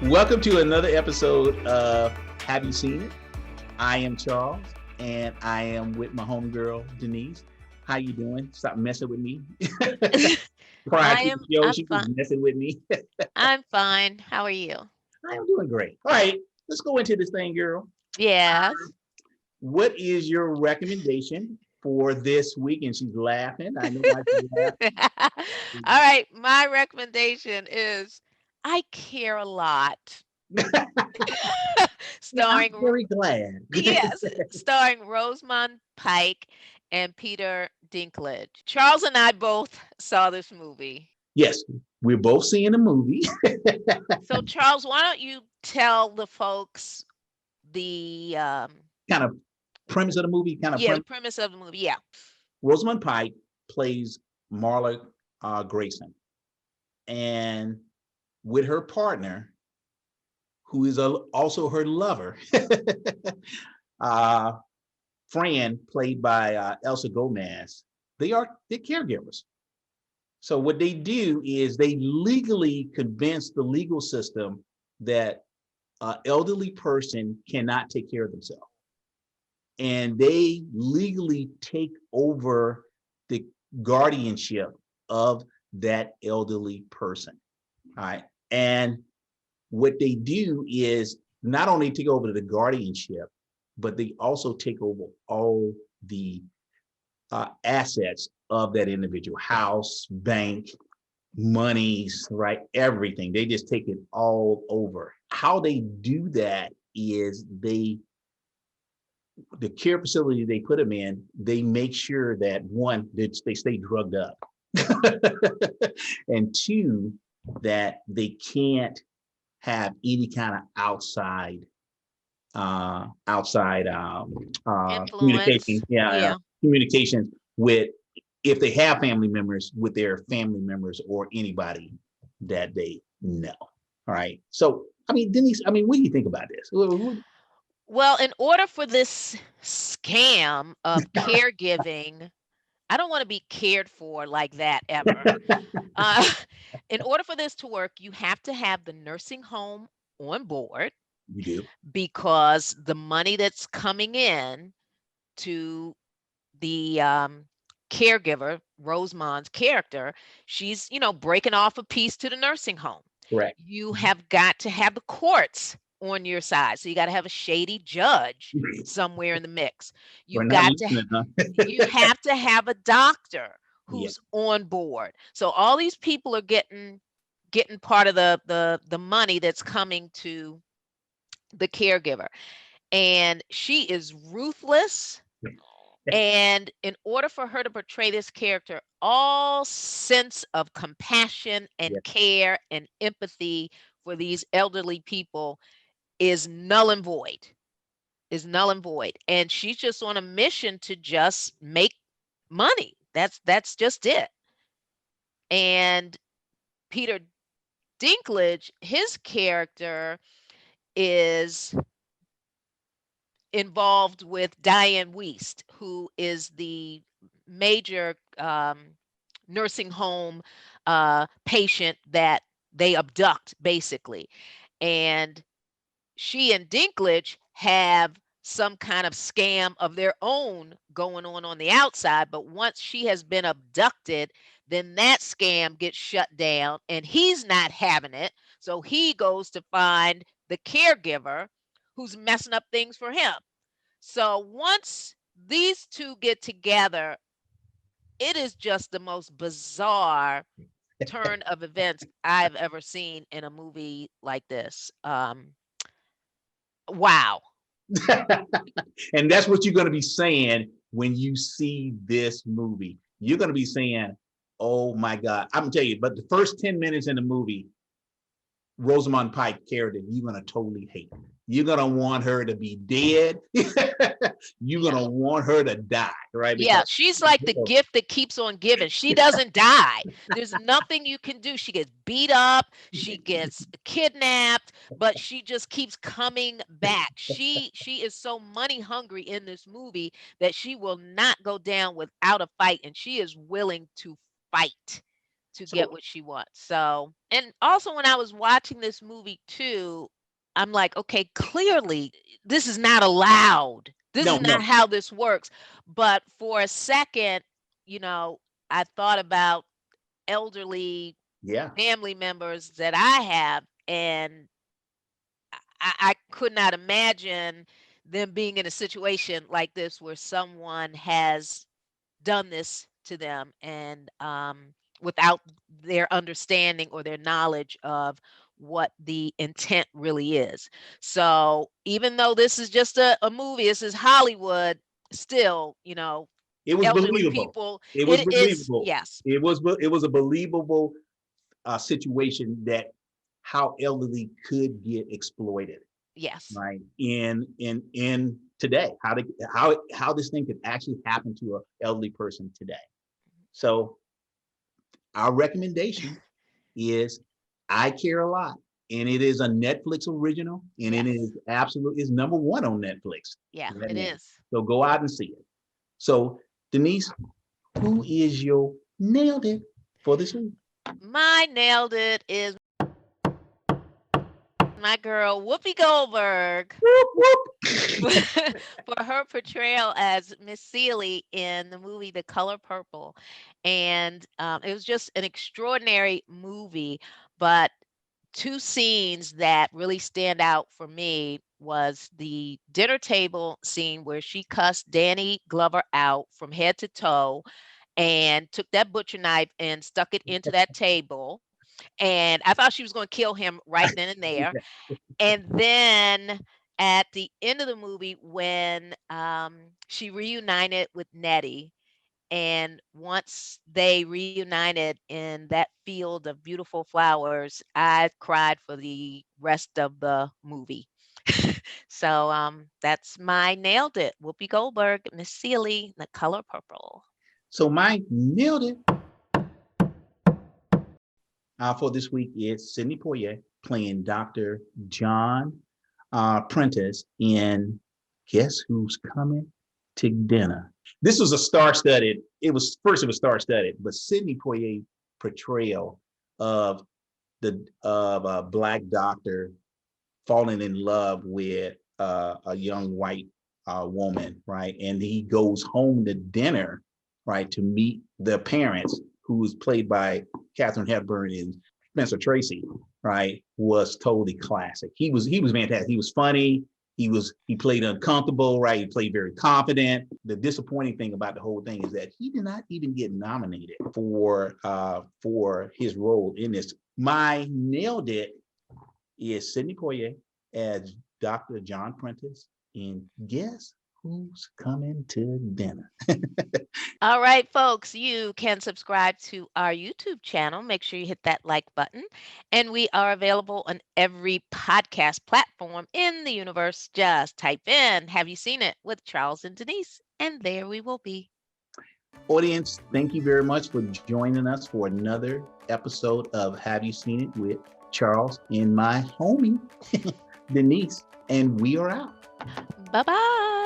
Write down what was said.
Welcome to another episode of Have You Seen It? I am Charles, and I am with my homegirl Denise. How you doing? Stop messing with me. Prior I to am the show, I'm she was fine. messing with me. I'm fine. How are you? I am doing great. All right, let's go into this thing, girl. Yes. What is your recommendation for this week? And she's laughing. I know why she's All right. My recommendation is I Care a Lot. Yeah, I'm starring very glad. yes, starring Rosamund Pike and Peter Dinklage. Charles and I both saw this movie. Yes, we're both seeing the movie. So Charles, why don't you tell the folks the Kind of premise of the movie, kind of yeah, the premise. premise of the movie. Yeah. Rosamund Pike plays Marla Grayson, and with her partner, who is also her lover, uh, Fran, played by Elsa Gomez. They're caregivers. So what they do is they legally convince the legal system that an elderly person cannot take care of themselves, and they legally take over the guardianship of that elderly person. All right. And what they do is not only take over the guardianship, but they also take over all the assets of that individual: house, bank, monies, right? Everything. They just take it all over. How they do that is the care facility they put them in, they make sure that one, that they stay drugged up, and two, that they can't have any kind of outside Influence. communication, yeah, Yeah. communications with, if they have family members, with their family members or anybody that they know. All right. So, I mean, Denise, I mean, what do you think about this? Well, in order for this scam of caregiving, I don't want to be cared for like that ever. Uh, in order for this to work, you have to have the nursing home on board You do. because the money that's coming in to the caregiver, Rosamond's character, she's, breaking off a piece to the nursing home. Correct. You have got to have the courts on your side. So you got to have a shady judge somewhere in the mix. We're You've not got to listening, huh? you have to have a doctor Yeah. who's on board. So all these people are getting part of the money that's coming to the caregiver. And she is ruthless, and in order for her to portray this character, all sense of compassion Yeah. and care and empathy for these elderly people is null and void. Is null and void. And she's just on a mission to just make money. That's just it. And Peter Dinklage, his character is involved with Diane Wiest, who is the major nursing home patient that they abduct, basically. And she and Dinklage have some kind of scam of their own going on the outside. But once she has been abducted, then that scam gets shut down and he's not having it. So he goes to find the caregiver who's messing up things for him. So once these two get together, it is just the most bizarre turn of events I've ever seen in a movie like this. Wow. And that's what you're going to be saying when you see this movie. You're going to be saying, oh my God. I'm going to tell you, but the first 10 minutes in the movie, Rosamund Pike character, you're going to totally hate. You're going to want her to be dead. You're going Yeah. to want her to die, right? Yeah, Because she's like the gift that keeps on giving. She doesn't die. There's nothing you can do. She gets beat up, she gets kidnapped, but she just keeps coming back. She is so money hungry in this movie that she will not go down without a fight, and she is willing to fight. to So get what she wants. So, and also when I was watching this movie too, I'm like, okay, clearly this is not allowed. This no, is not no, how this works. But for a second, you know, I thought about elderly yeah, family members that I have, and I could not imagine them being in a situation like this where someone has done this to them, and without their understanding or their knowledge of what the intent really is. So even though this is just a movie, this is Hollywood, still, you know, it was elderly believable. people, It was it is, believable. yes, It was a believable situation that how elderly could get exploited, yes, right? In today, how this thing could actually happen to an elderly person today. So our recommendation is I Care a Lot, and it is a Netflix original, and it yes, is absolutely is number one on Netflix yeah, right it now. is. So go out and see it. So Denise, who is your nailed it for this week? My nailed it is my girl Whoopi Goldberg. Whoop, whoop. For her portrayal as Miss Seeley in the movie The Color Purple. And it was just an extraordinary movie. But two scenes that really stand out for me was the dinner table scene where she cussed Danny Glover out from head to toe and took that butcher knife and stuck it into that table. And I thought she was going to kill him right then and there. And then at the end of the movie, when she reunited with Nettie, and once they reunited in that field of beautiful flowers, I cried for the rest of the movie. So that's my nailed it. Whoopi Goldberg, Miss Seeley, The Color Purple. So my nailed it for this week is Sidney Poitier playing Dr. John Prentice in Guess Who's Coming to Dinner. This was a star-studded. It was star-studded, but Sidney Poitier portrayal of a black doctor falling in love with a young white woman, right? And he goes home to dinner, right, to meet the parents, who was played by Katharine Hepburn and Spencer Tracy, right? Was totally classic. He was fantastic. He was funny. He played uncomfortable, right? He played very confident. The disappointing thing about the whole thing is that he did not even get nominated for his role in this. My nailed it is Sidney Poitier as Dr. John Prentice in Guess Who's Coming to Dinner. All right, folks, you can subscribe to our YouTube channel. Make sure you hit that like button. And we are available on every podcast platform in the universe. Just type in, Have You Seen It with Charles and Denise? And there we will be. Audience, thank you very much for joining us for another episode of Have You Seen It with Charles and my homie, Denise. And we are out. Bye bye.